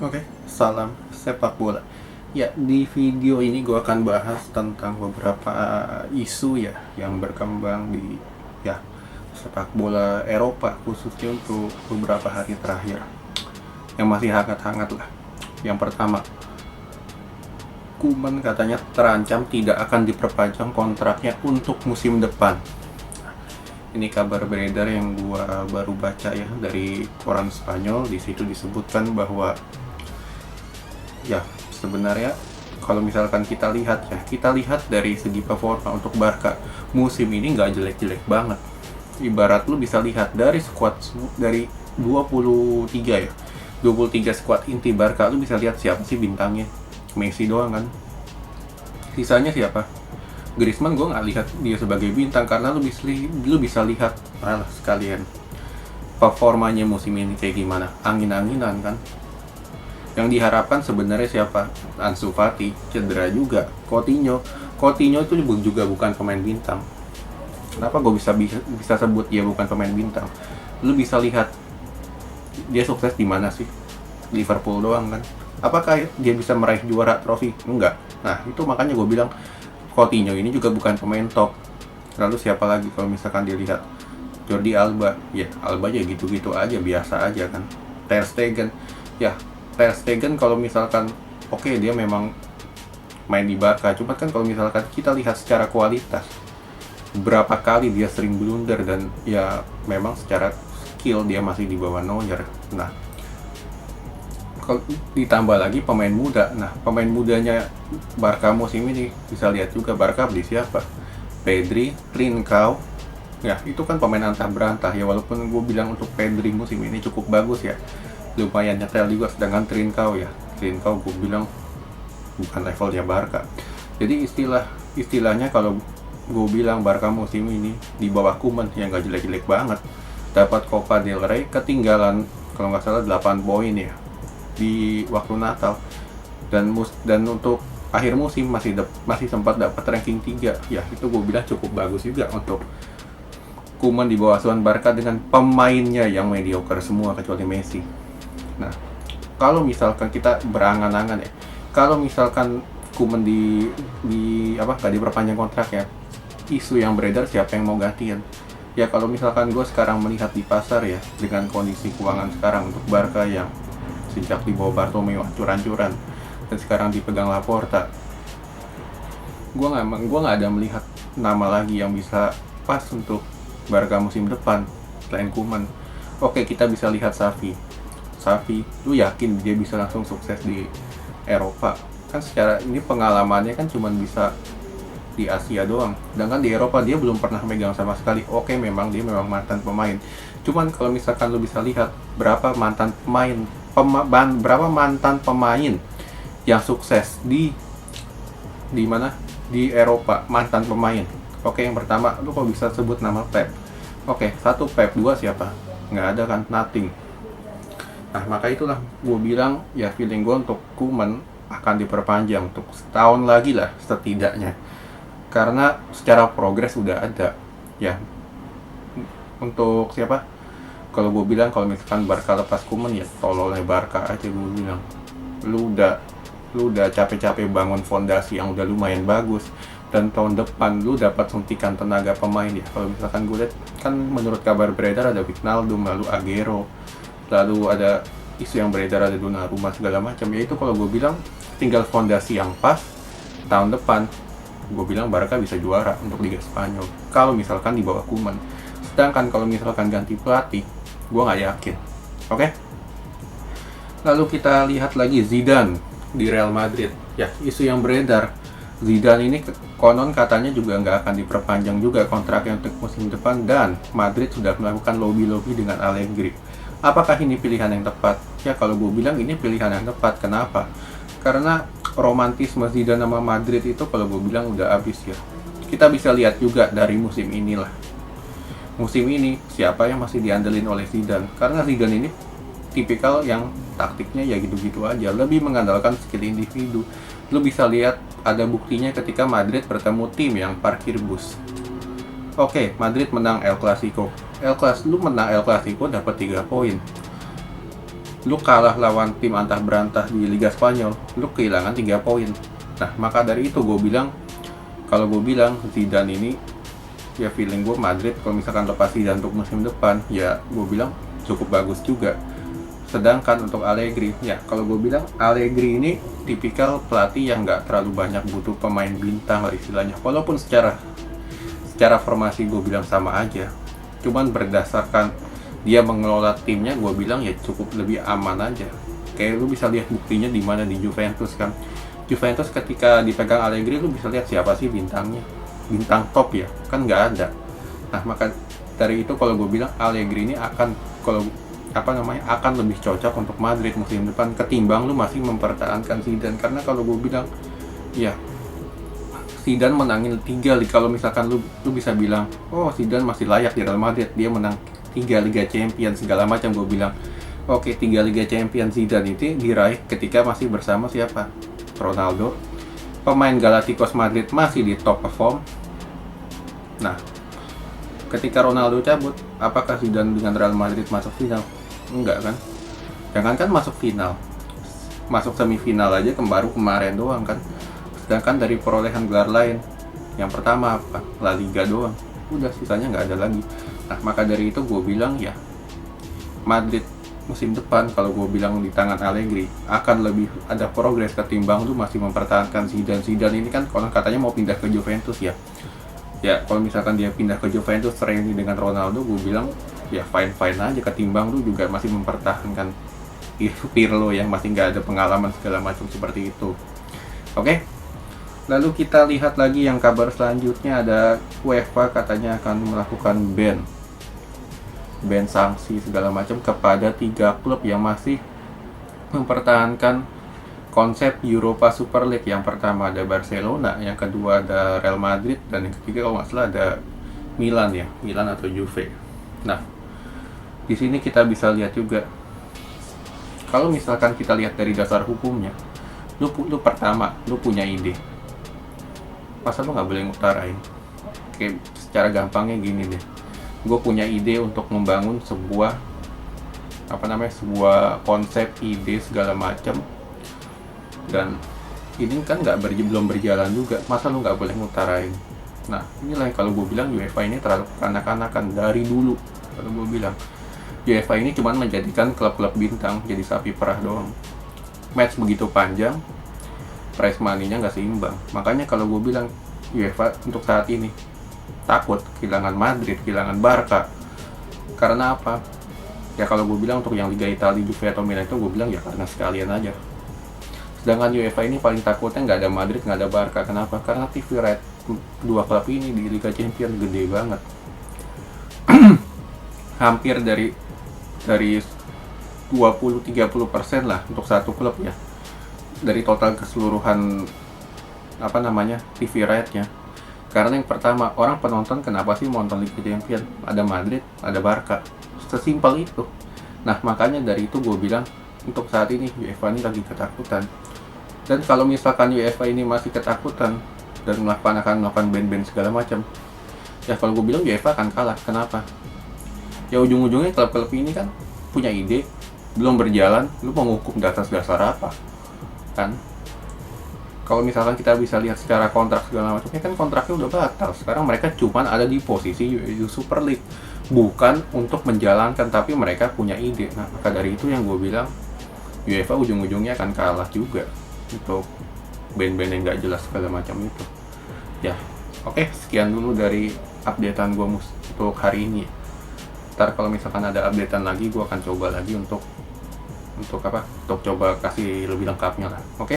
Oke, salam sepak bola. Ya, di video ini gue akan bahas tentang beberapa isu ya yang berkembang di ya sepak bola Eropa, khususnya untuk beberapa hari terakhir yang masih hangat-hangat lah. Yang pertama, Koeman katanya terancam tidak akan diperpanjang kontraknya untuk musim depan. Ini kabar beredar yang gua baru baca ya dari koran Spanyol. Di situ disebutkan bahwa ya sebenarnya kalau misalkan kita lihat dari segi performa untuk Barca musim ini nggak jelek-jelek banget. Ibarat lu bisa lihat dari squad dari 23 ya 23 squad inti Barca, lu bisa lihat siapa sih bintangnya. Messi doang kan, sisanya siapa? Griezmann gue nggak lihat dia sebagai bintang, karena lu bisa lihat sekalian performanya musim ini kayak gimana, angin-anginan kan. Yang diharapkan sebenarnya siapa? Ansu Fati cedera juga. Coutinho itu juga bukan pemain bintang. Kenapa gue bisa sebut dia bukan pemain bintang? Lu bisa lihat dia sukses di mana sih? Liverpool doang kan. Apakah dia bisa meraih juara trofi? Enggak. Nah, itu makanya gue bilang Coutinho ini juga bukan pemain top. Lalu siapa lagi kalau misalkan dilihat? Jordi Alba. Ya, Alba ya gitu-gitu aja, biasa aja kan. Ter Stegen. Ya, Ter Stegen kalau misalkan oke, dia memang main di Barca, cuma kan kalau misalkan kita lihat secara kualitas, berapa kali dia sering blunder, dan ya memang secara skill dia masih di bawah Neuer. Nah, kalau ditambah lagi pemain muda, nah pemain mudanya Barca musim ini bisa lihat juga Barca beli siapa? Pedri, Trincao. Ya, itu kan pemain antah berantah ya, walaupun gue bilang untuk Pedri musim ini cukup bagus ya, lumayan nyetel juga, sedangkan Trincao gue bilang bukan levelnya Barca. Jadi istilahnya kalau gue bilang Barca musim ini di bawah Koeman yang gak jelek-jelek banget, dapat Copa del Rey, ketinggalan kalau nggak salah 8 poin ya di waktu Natal, dan untuk akhir musim masih sempat dapat ranking 3 ya. Itu gue bilang cukup bagus juga untuk Koeman di bawah asuhan Barca dengan pemainnya yang mediocre semua kecuali Messi. Nah, kalau misalkan kita berangan-angan ya, kalau misalkan Koeman di apa nggak diperpanjang kontrak ya, isu yang beredar siapa yang mau gantian. Ya kalau misalkan gue sekarang melihat di pasar ya, dengan kondisi keuangan sekarang untuk Barca yang sejak di bawah Bartomeu hancur-hancuran dan sekarang dipegang Laporta, gue nggak ada melihat nama lagi yang bisa pas untuk Barca musim depan selain Koeman. Oke, kita bisa lihat Xavi, lu yakin dia bisa langsung sukses di Eropa? Kan secara ini pengalamannya kan cuma bisa di Asia doang, sedangkan di Eropa dia belum pernah megang sama sekali. Oke, memang dia memang mantan pemain, cuman kalau misalkan lu bisa lihat berapa mantan pemain yang sukses di mana, di Eropa, mantan pemain. Oke, yang pertama lu kok bisa sebut nama Pep? Oke, satu Pep, dua siapa? Nggak ada kan, nothing. Nah, maka itulah gue bilang ya, feeling gue untuk Koeman akan diperpanjang untuk setahun lagi lah setidaknya, karena secara progres udah ada ya. Untuk siapa, kalau gue bilang kalau misalkan Barca lepas Koeman ya tololnya Barca aja. Gue bilang lu udah capek-capek bangun fondasi yang udah lumayan bagus, dan tahun depan lu dapat suntikan tenaga pemain ya. Kalau misalkan gue lihat kan menurut kabar beredar ada Wijnaldum, lalu Agüero, lalu ada isu yang beredar ada Donnarumma segala macam. Ya itu kalau gue bilang tinggal fondasi yang pas, tahun depan gue bilang Barca bisa juara untuk Liga Spanyol kalau misalkan di bawah Koeman. Sedangkan kalau misalkan ganti pelatih, gue nggak yakin. Oke? Lalu kita lihat lagi Zidane di Real Madrid. Ya, isu yang beredar, Zidane ini konon katanya juga nggak akan diperpanjang juga kontraknya untuk musim depan, dan Madrid sudah melakukan lobby-lobby dengan Allegri. Apakah ini pilihan yang tepat? Ya, kalau gue bilang ini pilihan yang tepat. Kenapa? Karena romantisme Zidane sama Madrid itu kalau gue bilang udah habis ya. Kita bisa lihat juga dari musim inilah. Musim ini siapa yang masih diandelin oleh Zidane? Karena Zidane ini tipikal yang taktiknya ya gitu-gitu aja, lebih mengandalkan skill individu. Lu bisa lihat ada buktinya ketika Madrid bertemu tim yang parkir bus. Oke, Madrid menang El Clasico. Lu menang El Clasico dapat 3 poin. lu kalah lawan tim antah berantah di Liga Spanyol, lu kehilangan 3 poin. Nah, maka dari itu gue bilang, kalau gue bilang Zidane ini, ya feeling gue Madrid kalau misalkan lepas Zidane untuk musim depan, ya gue bilang cukup bagus juga. Sedangkan untuk Allegri, ya kalau gue bilang Allegri ini tipikal pelatih yang nggak terlalu banyak butuh pemain bintang lah istilahnya. Walaupun secara formasi gue bilang sama aja, cuman berdasarkan dia mengelola timnya, gue bilang ya cukup lebih aman aja. Kayak lu bisa lihat buktinya di mana di Juventus kan. Juventus ketika dipegang Allegri, lu bisa lihat siapa sih bintangnya, bintang top ya kan nggak ada. Nah, maka dari itu kalau gue bilang Allegri ini akan akan lebih cocok untuk Madrid musim depan ketimbang lu masih mempertahankan Zidane. Karena kalau gue bilang ya Zidane menangin 3 liga, kalau misalkan lu bisa bilang oh Zidane masih layak di Real Madrid, dia menang 3 Liga Champions segala macam, gue bilang oke, 3 Liga Champions Zidane itu diraih ketika masih bersama siapa? Ronaldo. Pemain Galacticos Madrid masih di top perform. Nah, ketika Ronaldo cabut, apakah Zidane dengan Real Madrid masuk final? Enggak kan? Jangankan masuk final, masuk semifinal aja baru kemarin doang kan. Sedangkan dari perolehan gelar lain, yang pertama apa? La Liga doang. Udah, sisanya nggak ada lagi. Nah, maka dari itu gue bilang ya Madrid musim depan kalau gue bilang di tangan Allegri akan lebih ada progres ketimbang lu masih mempertahankan Zidane. Zidane ini kan kalau katanya mau pindah ke Juventus ya. Ya kalau misalkan dia pindah ke Juventus training dengan Ronaldo, gue bilang ya fine aja ketimbang lu juga masih mempertahankan Pirlo yang masih nggak ada pengalaman segala macam seperti itu. Oke. Lalu kita lihat lagi yang kabar selanjutnya, ada UEFA katanya akan melakukan ban sanksi segala macam kepada 3 klub yang masih mempertahankan konsep Europa Super League. Yang pertama ada Barcelona, yang kedua ada Real Madrid, dan yang ketiga kalau nggak salah ada Milan ya, Milan atau Juve. Nah, di sini kita bisa lihat juga, kalau misalkan kita lihat dari dasar hukumnya, lu pertama, lu punya ide, masa lu nggak boleh ngutarain? Kayak secara gampangnya gini deh, gue punya ide untuk membangun sebuah konsep, ide segala macam, dan ini kan belum berjalan juga, masa lu nggak boleh ngutarain? Nah, inilah kalau gue bilang UEFA ini terlalu kanak-kanakan dari dulu. Kalau gue bilang UEFA ini cuma menjadikan klub-klub bintang jadi sapi perah doang. Match begitu panjang, prize money-nya nggak seimbang. Makanya kalau gue bilang UEFA untuk saat ini takut kehilangan Madrid, kehilangan Barca. Karena apa? Ya kalau gue bilang untuk yang Liga Italia, Juve atau Milan itu gue bilang ya karena sekalian aja. Sedangkan UEFA ini paling takutnya nggak ada Madrid, nggak ada Barca. Kenapa? Karena TV right dua klub ini di Liga Champions gede banget. Hampir dari 20-30% lah untuk satu klub ya, dari total keseluruhan TV right-nya. Karena yang pertama, orang penonton kenapa sih nonton Liga Champions? Ada Madrid, ada Barca, sesimpel itu. Nah, makanya dari itu gue bilang untuk saat ini UEFA ini lagi ketakutan. Dan kalau misalkan UEFA ini masih ketakutan dan akan melakukan ban-ban segala macam, ya kalau gue bilang UEFA akan kalah. Kenapa? Ya ujung-ujungnya klub-klub ini kan punya ide, belum berjalan, lu mau ngukum dasar apa? Kan? Kalau misalkan kita bisa lihat secara kontrak segala macam, kan kontraknya udah batal. Sekarang mereka cuma ada di posisi Super League, bukan untuk menjalankan, tapi mereka punya ide. Nah, maka dari itu yang gue bilang UEFA ujung-ujungnya akan kalah juga untuk band-band yang nggak jelas segala macam itu. Ya, oke, sekian dulu dari updatean gue untuk hari ini. Ntar kalau misalkan ada updatean lagi, gue akan coba lagi untuk coba kasih lebih lengkapnya lah. Oke.